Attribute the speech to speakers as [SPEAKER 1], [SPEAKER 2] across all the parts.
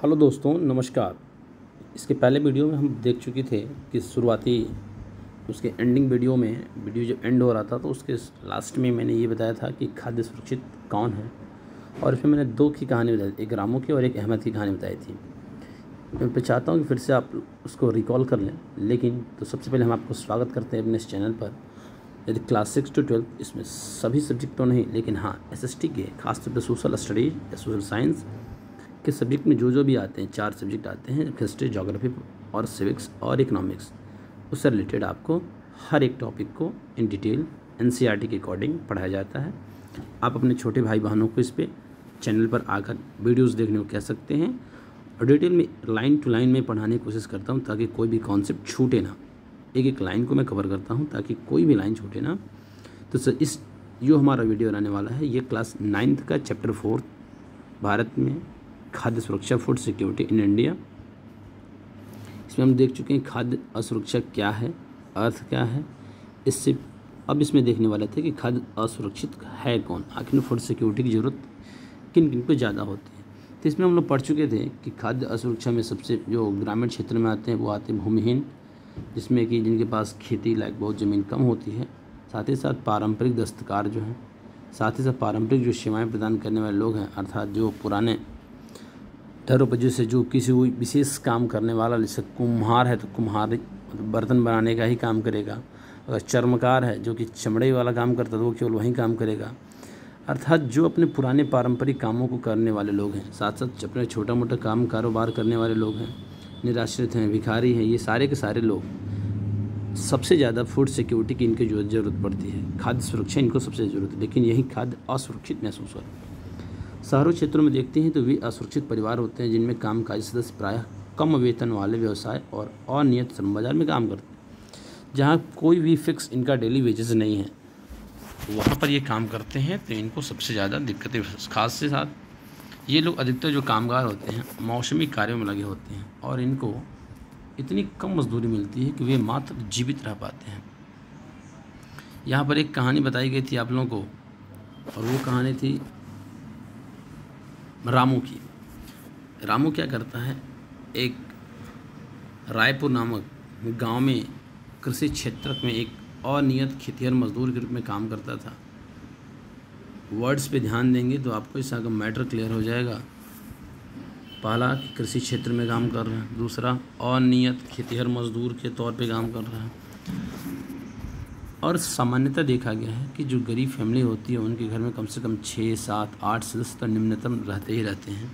[SPEAKER 1] Hello दोस्तों, नमस्कार। इसके पहले वीडियो में हम देख चुके थे कि शुरुआती उसके एंडिंग वीडियो जब एंड हो रहा था तो उसके लास्ट में मैंने ये बताया था कि खाद्य सुरक्षित कौन है। और इसमें मैंने दो की कहानी बताई थी, एक रामू की और एक अहमद की कहानी बताई थी। मैं चाहता हूँ कि फिर से आप उसको रिकॉल कर लें, लेकिन तो सबसे पहले हम आपको स्वागत करते हैं अपने इस चैनल पर। यदि क्लास 6 to 12 इसमें सभी सब्जेक्ट तो नहीं, लेकिन हाँ SST के खासतौर पर सोशल स्टडीज या सोशल साइंस के सब्जेक्ट में जो भी आते हैं, 4 सब्जेक्ट आते हैं, हिस्ट्री, ज्योग्राफी और सिविक्स और इकोनॉमिक्स, उससे रिलेटेड आपको हर एक टॉपिक को इन डिटेल NCERT के अकॉर्डिंग पढ़ाया जाता है। आप अपने छोटे भाई बहनों को इस पे चैनल पर आकर वीडियोस देखने को कह सकते हैं और डिटेल में लाइन टू लाइन में पढ़ाने की कोशिश करता हूँ ताकि कोई भी कॉन्सेप्ट छूटे ना। एक एक लाइन को मैं कवर करता हूँ ताकि कोई भी लाइन छूटे ना। तो सर इस जो हमारा वीडियो रहने वाला है ये क्लास 9th का चैप्टर 4 भारत में खाद्य सुरक्षा, फूड सिक्योरिटी इन इंडिया। इसमें हम देख चुके हैं खाद्य असुरक्षा क्या है, अर्थ क्या है। इससे अब इसमें देखने वाले थे कि खाद्य असुरक्षित है कौन, आखिर फूड सिक्योरिटी की ज़रूरत किन किन को ज़्यादा होती है। तो इसमें हम लोग पढ़ चुके थे कि खाद्य असुरक्षा में सबसे जो ग्रामीण क्षेत्र में आते हैं वो आते हैं भूमिहीन, जिसमें कि जिनके पास खेती लायक बहुत ज़मीन कम होती है, साथ ही साथ पारंपरिक दस्तकार जो हैं, साथ ही साथ पारंपरिक जो सेवाएँ प्रदान करने वाले लोग हैं, अर्थात जो पुराने धरोपजों से जो किसी विशेष काम करने वाला, जैसे कुम्हार है तो कुम्हार मतलब बर्तन बनाने का ही काम करेगा, अगर चर्मकार है जो कि चमड़े वाला काम करता है तो वो केवल वही काम करेगा। अर्थात जो अपने पुराने पारंपरिक कामों को करने वाले लोग हैं, साथ साथ अपने छोटा मोटा काम कारोबार करने वाले लोग हैं, निराश्रित हैं, भिखारी हैं, ये सारे के सारे लोग सबसे ज़्यादा फूड सिक्योरिटी की इनकी ज़रूरत पड़ती है। खाद्य सुरक्षा इनको सबसे ज़रूरत है, लेकिन यही खाद्य असुरक्षित महसूस होता है। शहरों क्षेत्रों में देखते हैं तो वे असुरक्षित परिवार होते हैं जिनमें कामकाजी सदस्य प्रायः कम वेतन वाले व्यवसाय और अनियमित श्रम बाजार में काम करते हैं, जहाँ कोई भी फिक्स इनका डेली वेजेस नहीं है, वहाँ पर ये काम करते हैं। तो इनको सबसे ज़्यादा दिक्कतें, खास से साथ ये लोग अधिकतर जो कामगार होते हैं मौसमी कार्यों में लगे होते हैं और इनको इतनी कम मजदूरी मिलती है कि वे मात्र जीवित रह पाते हैं। यहाँ पर एक कहानी बताई गई थी आप लोगों को, और वो कहानी थी रामू की। रामू क्या करता है, एक रायपुर नामक गांव में कृषि क्षेत्र में एक अनियत खेतिहर मजदूर के रूप में काम करता था। वर्ड्स पे ध्यान देंगे तो आपको इसका मैटर क्लियर हो जाएगा। पहला कि कृषि क्षेत्र में काम कर रहा है, दूसरा अनियत खेतिहर मजदूर के तौर पे काम कर रहा है। और सामान्यतः देखा गया है कि जो गरीब फैमिली होती है उनके घर में कम से कम 6, 7, 8 सदस्य तो निम्नतम रहते ही रहते हैं।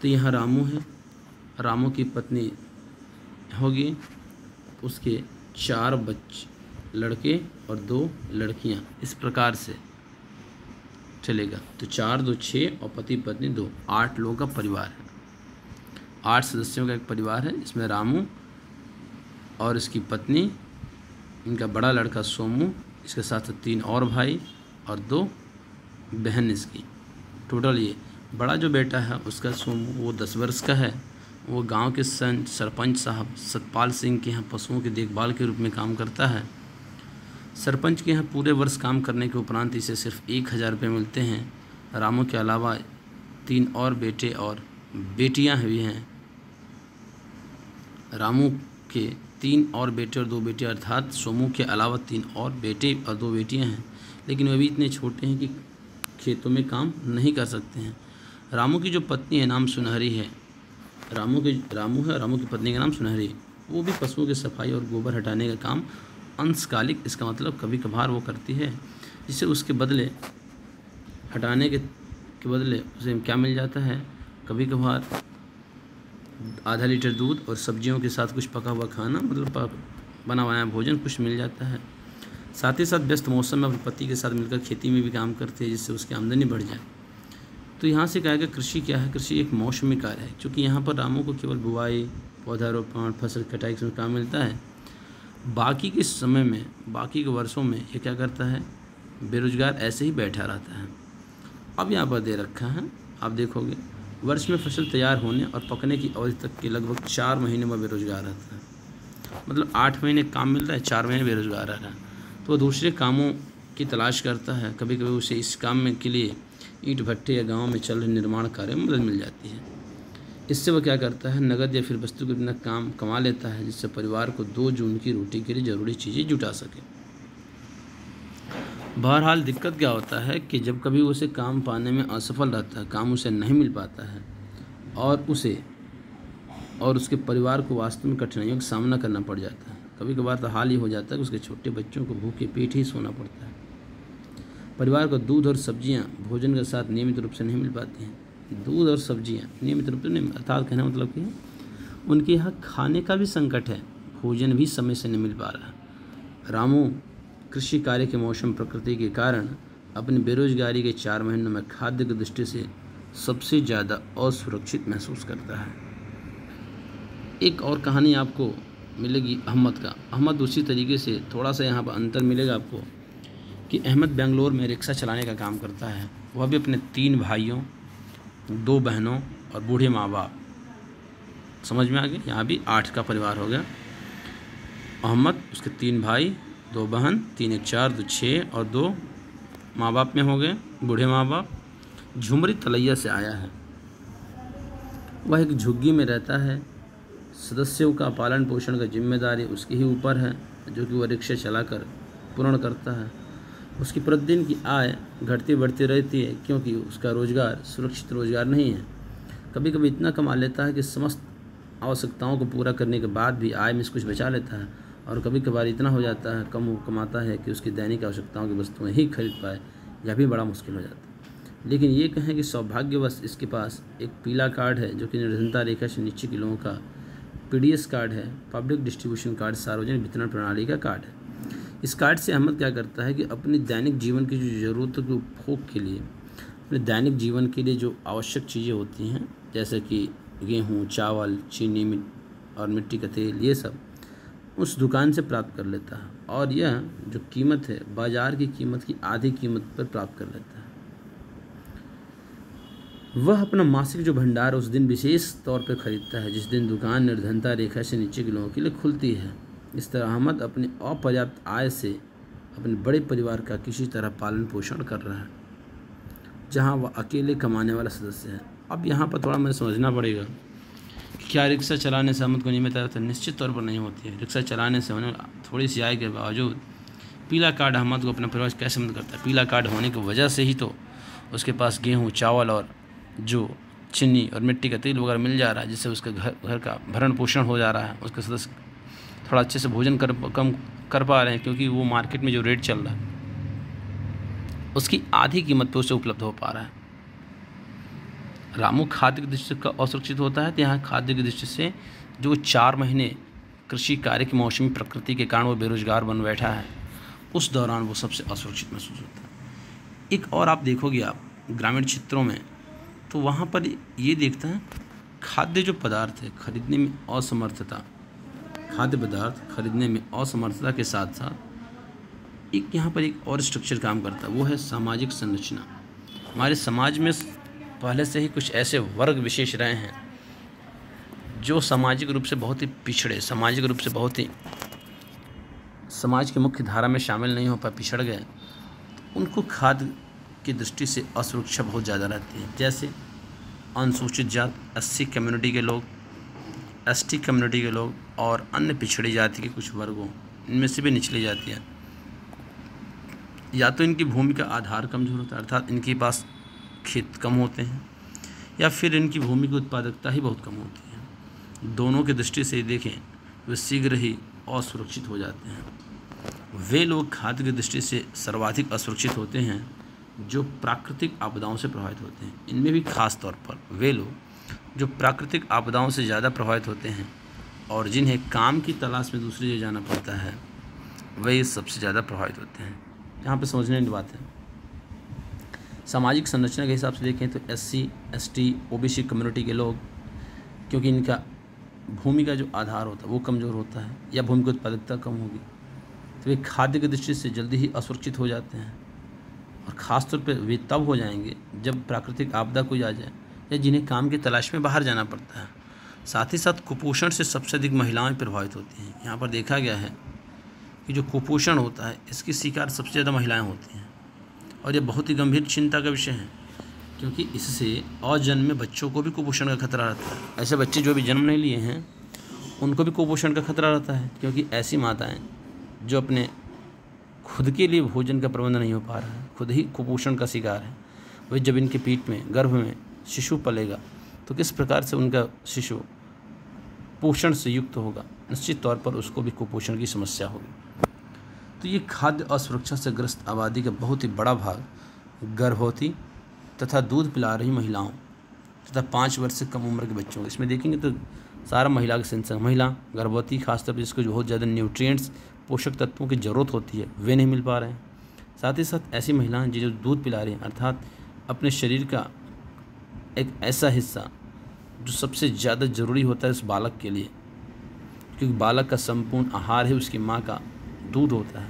[SPEAKER 1] तो यहाँ रामू है, रामू की पत्नी होगी, उसके 4 लड़के और 2 लड़कियाँ, इस प्रकार से चलेगा। तो 4, 2, 6 और पति पत्नी 2, 8 लोगों का परिवार है, 8 सदस्यों का एक परिवार है। इसमें रामू और इसकी पत्नी, इनका बड़ा लड़का सोमू, इसके साथ 3 और भाई और 2 बहन इसकी। टोटल ये बड़ा जो बेटा है उसका सोमू, वो 10 वर्ष का है। वो गांव के सरपंच साहब सतपाल सिंह के यहाँ पशुओं की देखभाल के रूप में काम करता है। सरपंच के यहाँ पूरे वर्ष काम करने के उपरांत इसे सिर्फ 1000 रुपये मिलते हैं। रामू के अलावा 3 और बेटे और बेटियाँ भी हैं। रामू के 3 और बेटे और 2 बेटे, अर्थात सोमू के अलावा 3 और बेटे और 2 बेटियां हैं, लेकिन वे भी इतने छोटे हैं कि खेतों में काम नहीं कर सकते हैं। रामू की जो पत्नी है नाम सुनहरी है, रामू है, रामू की पत्नी का नाम सुनहरी, वो भी पशुओं की सफाई और गोबर हटाने का काम अंशकालिक, इसका मतलब कभी कभार वो करती है, जिससे उसके बदले हटाने के बदले उसे क्या मिल जाता है, कभी कभार आधा लीटर दूध और सब्जियों के साथ कुछ पका हुआ खाना, मतलब बना बनाया भोजन कुछ मिल जाता है। साथ ही साथ व्यस्त मौसम में अपने पति के साथ मिलकर खेती में भी काम करते हैं, जिससे उसकी आमदनी बढ़ जाए। तो यहाँ से कहा गया कृषि क्या है, कृषि एक मौसमी कार्य है, क्योंकि यहाँ पर रामू को केवल बुआई, पौधारोपण, फसल कटाई में काम मिलता है। बाकी के समय में, बाकी के वर्षों में ये क्या करता है, बेरोजगार ऐसे ही बैठा रहता है। अब यहाँ पर दे रखा है, आप देखोगे वर्ष में फसल तैयार होने और पकने की अवधि तक के लगभग 4 महीने में बेरोजगार रहता है। मतलब 8 महीने काम मिल रहा है, 4 महीने बेरोजगार रह रहा है। तो वो दूसरे कामों की तलाश करता है। कभी कभी उसे इस काम में के लिए ईंट भट्टे या गांव में चल रहे निर्माण कार्य में मदद मिल जाती है। इससे वह क्या करता है, नकद या फिर वस्तु के बिना काम कमा लेता है, जिससे परिवार को 2 जून की रोटी के लिए ज़रूरी चीज़ें जुटा सके। बहरहाल दिक्कत क्या होता है कि जब कभी उसे काम पाने में असफल रहता है, काम उसे नहीं मिल पाता है और उसके परिवार को वास्तव में कठिनाइयों का सामना करना पड़ जाता है। कभी कभार तो हाल ही हो जाता है कि उसके छोटे बच्चों को भूखे पेट ही सोना पड़ता है। परिवार को दूध और सब्जियां भोजन के साथ नियमित रूप से नहीं मिल पाती हैं। दूध और सब्जियां नियमित रूप से नहीं, अर्थात कहना मतलब कि उनके यहाँ खाने का भी संकट है, भोजन भी समय से नहीं मिल पा रहा है। रामू कृषि कार्य के मौसम प्रकृति के कारण अपनी बेरोजगारी के 4 महीनों में खाद्य की दृष्टि से सबसे ज़्यादा असुरक्षित महसूस करता है। एक और कहानी आपको मिलेगी अहमद का। अहमद उसी तरीके से थोड़ा सा यहाँ पर अंतर मिलेगा आपको कि अहमद बेंगलोर में रिक्शा चलाने का काम करता है। वह भी अपने 3 भाइयों, 2 बहनों और बूढ़े माँ बाप, समझ में आ गया, यहाँ भी 8 का परिवार हो गया। अहमद, उसके 3 भाई, 2 बहन, 3 एक 4, 2 6 और 2 माँ बाप में हो गए, बूढ़े माँ बाप। झुमरी तलैया से आया है। वह एक झुग्गी में रहता है। सदस्यों का पालन पोषण का जिम्मेदारी उसके ही ऊपर है, जो कि वह रिक्शा चलाकर पूर्ण करता है। उसकी प्रतिदिन की आय घटती बढ़ती रहती है, क्योंकि उसका रोज़गार सुरक्षित रोज़गार नहीं है। कभी कभी इतना कमा लेता है कि समस्त आवश्यकताओं को पूरा करने के बाद भी आय में से कुछ बचा लेता है, और कभी कभार इतना हो जाता है, कम कमाता है कि उसकी दैनिक आवश्यकताओं की वस्तुएं ही खरीद पाए। यह भी बड़ा मुश्किल हो जाता है। लेकिन ये कहें कि सौभाग्यवश इसके पास एक पीला कार्ड है, जो कि निर्धनता रेखा से नीचे के लोगों का पीडीएस कार्ड है, पब्लिक डिस्ट्रीब्यूशन कार्ड, सार्वजनिक वितरण प्रणाली का कार्ड है। इस कार्ड से अहमद क्या करता है कि अपनी दैनिक जीवन की जो ज़रूरतों के उपभोग के लिए, अपने दैनिक जीवन के लिए जो आवश्यक चीज़ें होती हैं, जैसे कि गेहूँ, चावल, चीनी और मिट्टी का तेल, ये सब उस दुकान से प्राप्त कर लेता है, और यह जो कीमत है बाज़ार की कीमत की आधी कीमत पर प्राप्त कर लेता है। वह अपना मासिक जो भंडार उस दिन विशेष तौर पर खरीदता है, जिस दिन दुकान निर्धनता रेखा से नीचे के लोगों के लिए खुलती है। इस तरह अहमद अपनी अपर्याप्त आय से अपने बड़े परिवार का किसी तरह पालन पोषण कर रहा है, जहां वह अकेले कमाने वाला सदस्य है। अब यहाँ पर थोड़ा मुझे समझना पड़ेगा कि क्या रिक्शा चलाने से अहमद को नियमित आय निश्चित तौर पर नहीं होती है। रिक्शा चलाने से होने थोड़ी सी आय के बावजूद पीला कार्ड अहमद को अपना परिवार कैसे मदद करता है। पीला कार्ड होने की वजह से ही तो उसके पास गेहूँ, चावल और जो चीनी और मिट्टी का तेल वगैरह मिल जा रहा है, जिससे उसके घर का भरण पोषण हो जा रहा है। उसके सदस्य थोड़ा अच्छे से भोजन कर पा रहे हैं, क्योंकि वो मार्केट में जो रेट चल रहा है उसकी आधी कीमत पे उसे उपलब्ध हो पा रहा है। रामू खाद्य की दृष्टि से असुरक्षित होता है, तो यहाँ खाद्य की दृष्टि से जो 4 महीने कृषि कार्य की मौसमी प्रकृति के कारण वो बेरोजगार बन बैठा है, उस दौरान वो सबसे असुरक्षित महसूस होता है। एक और आप देखोगे आप ग्रामीण क्षेत्रों में, तो वहाँ पर ये देखते हैं खाद्य जो पदार्थ है खरीदने में असमर्थता, खाद्य पदार्थ खरीदने में असमर्थता के साथ साथ एक यहाँ पर एक और स्ट्रक्चर काम करता है, वो है सामाजिक संरचना। हमारे समाज में पहले से ही कुछ ऐसे वर्ग विशेष रहे हैं जो सामाजिक रूप से बहुत ही पिछड़े, सामाजिक रूप से बहुत ही समाज की मुख्य धारा में शामिल नहीं हो पाए, पिछड़ गए। उनको खाद्य की दृष्टि से असुरक्षा बहुत ज़्यादा रहती है। जैसे अनुसूचित जात, एससी कम्युनिटी के लोग, एसटी कम्युनिटी के लोग और अन्य पिछड़ी जाति के कुछ वर्गों, इनमें से भी निचली जातियाँ, या तो इनकी भूमि का आधार कमज़ोर होता है, अर्थात इनके पास खेत कम होते हैं, या फिर इनकी भूमि की उत्पादकता ही बहुत कम होती है। दोनों की दृष्टि से देखें वे शीघ्र ही असुरक्षित हो जाते हैं। वे लोग खाद्य की दृष्टि से सर्वाधिक असुरक्षित होते हैं जो प्राकृतिक आपदाओं से प्रभावित होते हैं। इनमें भी खास तौर पर वे लोग जो प्राकृतिक आपदाओं से ज़्यादा प्रभावित होते हैं और जिन्हें काम की तलाश में दूसरी जगह जाना पड़ता है, वे सबसे ज़्यादा प्रभावित होते हैं। यहाँ पर समझने की बात है, सामाजिक संरचना के हिसाब से देखें तो एससी, एसटी, ओबीसी कम्युनिटी के लोग, क्योंकि इनका भूमि का जो आधार होता है वो कमज़ोर होता है या भूमि की उत्पादकता कम होगी, तो वे खाद्य की दृष्टि से जल्दी ही असुरक्षित हो जाते हैं। और ख़ास तौर पर वे तब हो जाएंगे जब प्राकृतिक आपदा कोई आ जाए या जिन्हें काम की तलाश में बाहर जाना पड़ता है। साथ ही साथ कुपोषण से सबसे अधिक महिलाएं प्रभावित होती हैं। यहाँ पर देखा गया है कि जो कुपोषण होता है इसकी शिकार सबसे ज़्यादा महिलाएं होती हैं, और ये बहुत ही गंभीर चिंता का विषय है। क्योंकि इससे अजन्मे बच्चों को भी कुपोषण का खतरा रहता है। ऐसे बच्चे जो भी जन्म नहीं लिए हैं उनको भी कुपोषण का खतरा रहता है, क्योंकि ऐसी माताएं जो अपने खुद के लिए भोजन का प्रबंध नहीं हो पा रहा है, खुद ही कुपोषण का शिकार है, वही जब इनके पीठ में गर्भ में शिशु पलेगा तो किस प्रकार से उनका शिशु पोषण से युक्त होगा, निश्चित तौर पर उसको भी कुपोषण की समस्या होगी। तो ये खाद्य असुरक्षा से ग्रस्त आबादी का बहुत ही बड़ा भाग गर्भवती तथा दूध पिला रही महिलाओं तथा 5 वर्ष से कम उम्र के बच्चों, इसमें देखेंगे तो सारा महिला का सेंसर, महिला गर्भवती खासतौर पर जिसको बहुत ज़्यादा न्यूट्रिएंट्स पोषक तत्वों की ज़रूरत होती है वे नहीं मिल पा रहे हैं। साथ ही साथ ऐसी महिलाएं जो दूध पिला रही हैं, अर्थात अपने शरीर का एक ऐसा हिस्सा जो सबसे ज़्यादा ज़रूरी होता है उस बालक के लिए, क्योंकि बालक का संपूर्ण आहार है उसकी माँ का दूध होता है,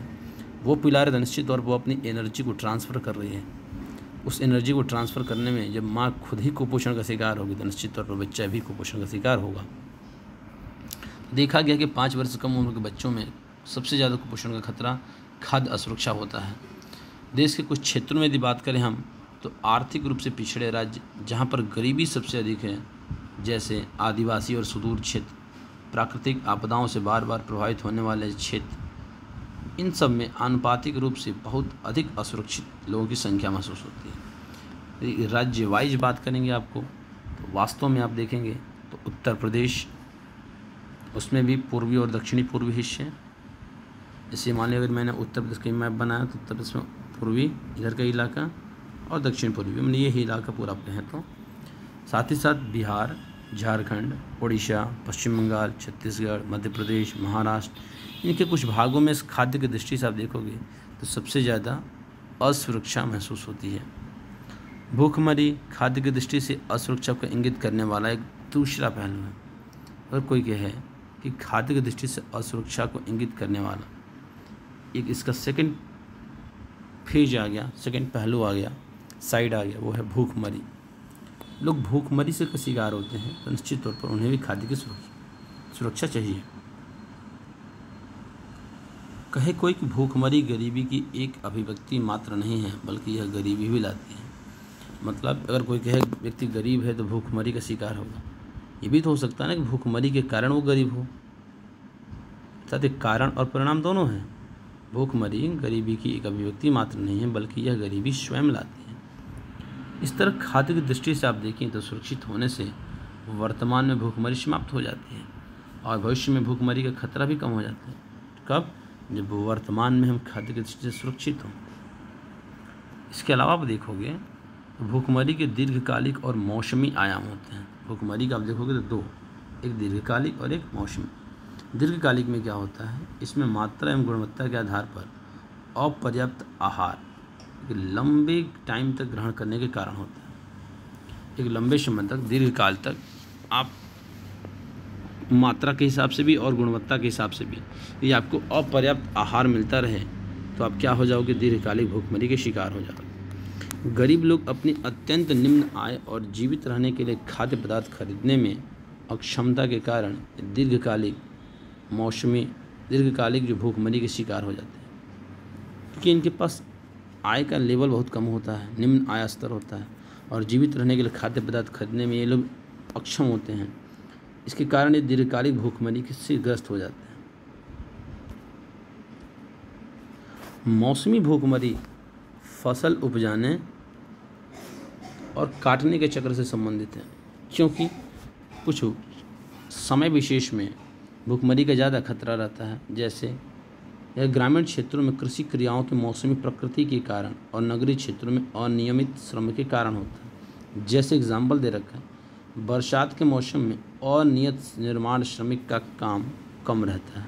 [SPEAKER 1] वो पिला रहे तो निश्चित तौर पर वो अपनी एनर्जी को ट्रांसफ़र कर रही है। उस एनर्जी को ट्रांसफ़र करने में जब माँ खुद ही कुपोषण का शिकार होगी तो निश्चित तौर पर बच्चा भी कुपोषण का शिकार होगा। देखा गया कि 5 वर्ष से कम उम्र के बच्चों में सबसे ज़्यादा कुपोषण का खतरा खाद्य असुरक्षा होता है। देश के कुछ क्षेत्रों में यदि बात करें हम तो आर्थिक रूप से पिछड़े राज्य जहाँ पर गरीबी सबसे अधिक है, जैसे आदिवासी और सुदूर क्षेत्र, प्राकृतिक आपदाओं से बार बार प्रभावित होने वाले क्षेत्र, इन सब में आनुपातिक रूप से बहुत अधिक असुरक्षित लोगों की संख्या महसूस होती है। राज्य वाइज बात करेंगे आपको तो वास्तव में आप देखेंगे तो उत्तर प्रदेश, उसमें भी पूर्वी और दक्षिणी पूर्वी हिस्से, जैसे मान लिया अगर मैंने उत्तर प्रदेश का मैप बनाया तो उत्तर प्रदेश में पूर्वी इधर का इलाका और दक्षिण पूर्वी, मैंने ये इलाका पूरा अपने हैं। तो साथ ही साथ बिहार, झारखंड, उड़ीसा, पश्चिम बंगाल, छत्तीसगढ़, मध्य प्रदेश, महाराष्ट्र, इनके कुछ भागों में इस खाद्य की दृष्टि से आप देखोगे तो सबसे ज़्यादा असुरक्षा महसूस होती है। भूखमरी खाद्य की दृष्टि से असुरक्षा को इंगित करने वाला एक दूसरा पहलू है। अगर कोई कहे कि खाद्य की दृष्टि से असुरक्षा को इंगित करने वाला एक इसका सेकंड फेज आ गया, सेकंड पहलू आ गया, साइड आ गया, वो है भूखमरी। लोग भूखमरी से शिकार होते हैं तो निश्चित तौर पर उन्हें भी खाद्य की सुरक्षा चाहिए। कहे कोई कि भूखमरी गरीबी की एक अभिव्यक्ति मात्र नहीं है बल्कि यह गरीबी भी लाती है। मतलब अगर कोई कहे व्यक्ति गरीब है तो भूखमरी का शिकार होगा, ये भी तो हो सकता है ना कि भूखमरी के कारण वो गरीब हो, अर्थात एक कारण और परिणाम दोनों हैं। भूखमरी गरीबी की एक अभिव्यक्ति मात्र नहीं है बल्कि यह गरीबी स्वयं लाती है। इस तरह खाद्य की दृष्टि से आप देखें तो सुरक्षित होने से वर्तमान में भूखमरी समाप्त हो जाती है और भविष्य में भूखमरी का खतरा भी कम हो जाता है। कब? जब वर्तमान में हम खाद्य की दृष्टि से सुरक्षित हों। इसके अलावा आप देखोगे तो भूखमरी के दीर्घकालिक और मौसमी आयाम होते हैं। भूखमरी का आप देखोगे तो 2, एक दीर्घकालिक और एक मौसमी। दीर्घकालिक में क्या होता है, इसमें मात्रा एवं गुणवत्ता के आधार पर अपर्याप्त आहार एक लंबे टाइम तक ग्रहण करने के कारण होता है। एक लंबे समय तक, दीर्घकाल तक आप मात्रा के हिसाब से भी और गुणवत्ता के हिसाब से भी यदि आपको अपर्याप्त आहार मिलता रहे तो आप क्या हो जाओगे, दीर्घकालिक भूखमरी के शिकार हो जाओगे। गरीब लोग अपनी अत्यंत निम्न आय और जीवित रहने के लिए खाद्य पदार्थ खरीदने में अक्षमता के कारण दीर्घकालिक जो भूखमरी के शिकार हो जाते हैं, क्योंकि इनके पास आय का लेवल बहुत कम होता है, निम्न आय स्तर होता है और जीवित रहने के लिए खाद्य पदार्थ खरीदने में ये लोग अक्षम होते हैं। इसके कारण ये दीर्घकालिक भूखमरी से ग्रस्त हो जाते हैं। मौसमी भूखमरी फसल उपजाने और काटने के चक्र से संबंधित है, क्योंकि कुछ समय विशेष में भूखमरी का ज़्यादा खतरा रहता है। जैसे यह ग्रामीण क्षेत्रों में कृषि क्रियाओं की मौसमी प्रकृति के कारण और नगरीय क्षेत्रों में अनियमित श्रम के कारण होता है। जैसे एग्जाम्पल दे रखा है, बरसात के मौसम में अनियत निर्माण श्रमिक का काम कम रहता है,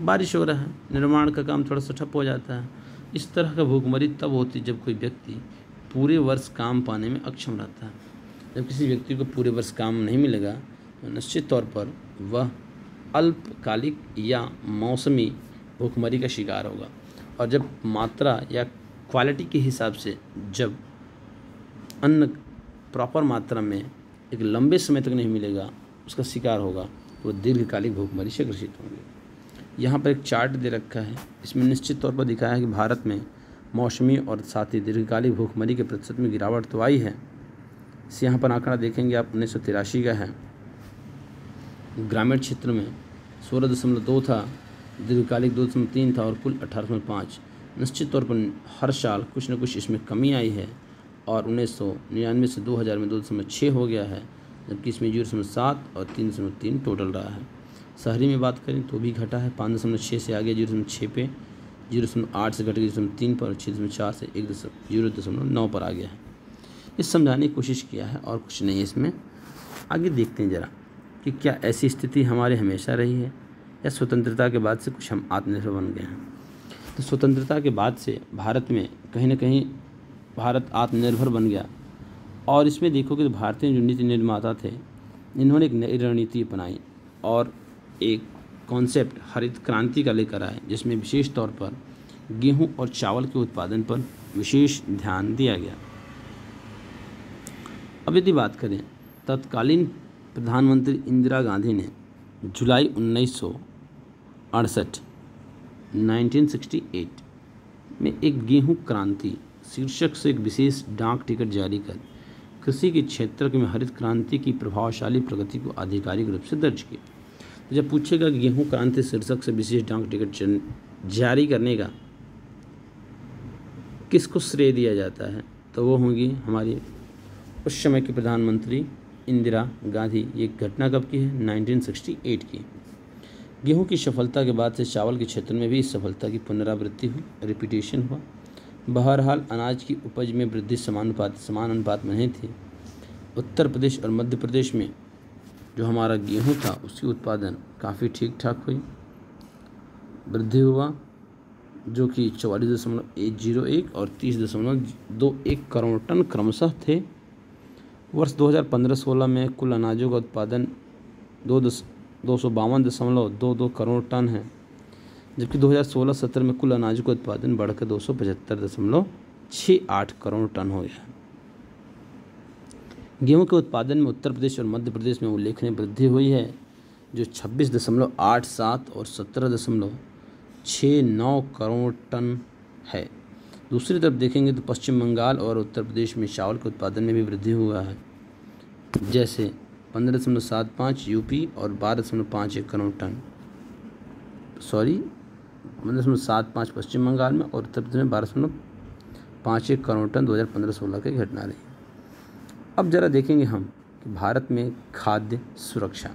[SPEAKER 1] बारिश हो रहा है, निर्माण का काम थोड़ा सा ठप हो जाता है। इस तरह का भूखमरी तब होती है जब कोई व्यक्ति पूरे वर्ष काम पाने में अक्षम रहता है। जब किसी व्यक्ति को पूरे वर्ष काम नहीं मिलेगा तो निश्चित तौर पर वह अल्पकालिक या मौसमी भूखमरी का शिकार होगा। और जब मात्रा या क्वालिटी के हिसाब से जब अन्न प्रॉपर मात्रा में एक लंबे समय तक नहीं मिलेगा, उसका शिकार होगा, तो वह दीर्घकालिक भूखमरी से ग्रसित होंगे। यहाँ पर एक चार्ट दे रखा है, इसमें निश्चित तौर पर दिखाया है कि भारत में मौसमी और साथ ही दीर्घकालिक भूखमरी के प्रतिशत में गिरावट तो आई है। इसे यहाँ पर आंकड़ा देखेंगे आप 1983 का है। ग्रामीण क्षेत्र में 16.2 था, दीर्घकालिक 2.3 था और कुल 18.5। निश्चित तौर पर हर साल कुछ न कुछ इसमें कमी आई है और 1999 से 2000 में 2.6 हो गया है, जबकि इसमें 0.7 और 3.3 टोटल रहा है। शहरी में बात करें तो भी घटा है, 5.6 से आगे 0.6 पे, 0.8 से घट के 0.3 पर, 6.4 से 0.9 पर आ गया है। इस समझाने की कोशिश किया है और कुछ नहीं है इसमें। आगे देखते हैं ज़रा कि क्या ऐसी स्थिति हमारे हमेशा रही है या स्वतंत्रता के बाद से कुछ हम आत्मनिर्भर बन गए हैं। तो स्वतंत्रता के बाद से भारत में कहीं ना कहीं भारत आत्मनिर्भर बन गया। और इसमें देखोगे तो भारतीय जो नीति निर्माता थे, इन्होंने एक नई रणनीति अपनाई और एक कॉन्सेप्ट हरित क्रांति का लेकर आए, जिसमें विशेष तौर पर गेहूं और चावल के उत्पादन पर विशेष ध्यान दिया गया। अब यदि बात करें, तत्कालीन प्रधानमंत्री इंदिरा गांधी ने जुलाई 1968 में एक गेहूं क्रांति शीर्षक से एक विशेष डाक टिकट जारी कर कृषि के क्षेत्र में हरित क्रांति की प्रभावशाली प्रगति को आधिकारिक रूप से दर्ज किया। तो जब पूछेगा गेहूं क्रांति शीर्षक से विशेष डाक टिकट जारी करने का किसको श्रेय दिया जाता है, तो वो होंगी हमारी उस समय की प्रधानमंत्री इंदिरा गांधी। ये घटना कब की है? 1968 की। गेहूं की सफलता के बाद से चावल के क्षेत्र में भी इस सफलता की पुनरावृत्ति हुई, रिपीटेशन हुआ। बहरहाल अनाज की उपज में वृद्धि समान अनुपात में नहीं थी। उत्तर प्रदेश और मध्य प्रदेश में जो हमारा गेहूं था उसकी उत्पादन काफ़ी ठीक ठाक हुई, वृद्धि हुआ, जो कि 44.101 और 30.21 करोड़ टन क्रमशः थे। वर्ष 2015-16 में कुल अनाजों का उत्पादन 252.22 करोड़ टन है, जबकि 2016-17 में कुल अनाजों का उत्पादन बढ़कर 275.68 करोड़ टन हो गया। गेहूं के उत्पादन में उत्तर प्रदेश और मध्य प्रदेश में उल्लेखनीय वृद्धि हुई है, जो 26.87 और 17.69 करोड़ टन है। दूसरी तरफ देखेंगे तो पश्चिम बंगाल और उत्तर प्रदेश में चावल के उत्पादन में भी वृद्धि हुआ है, जैसे 15.75 यूपी और 12.51 करोड़ टन, 15.75 पश्चिम बंगाल में और उत्तर प्रदेश में 12.51 करोड़ टन 2015-16 की घटना रही। अब जरा देखेंगे हम कि भारत में खाद्य सुरक्षा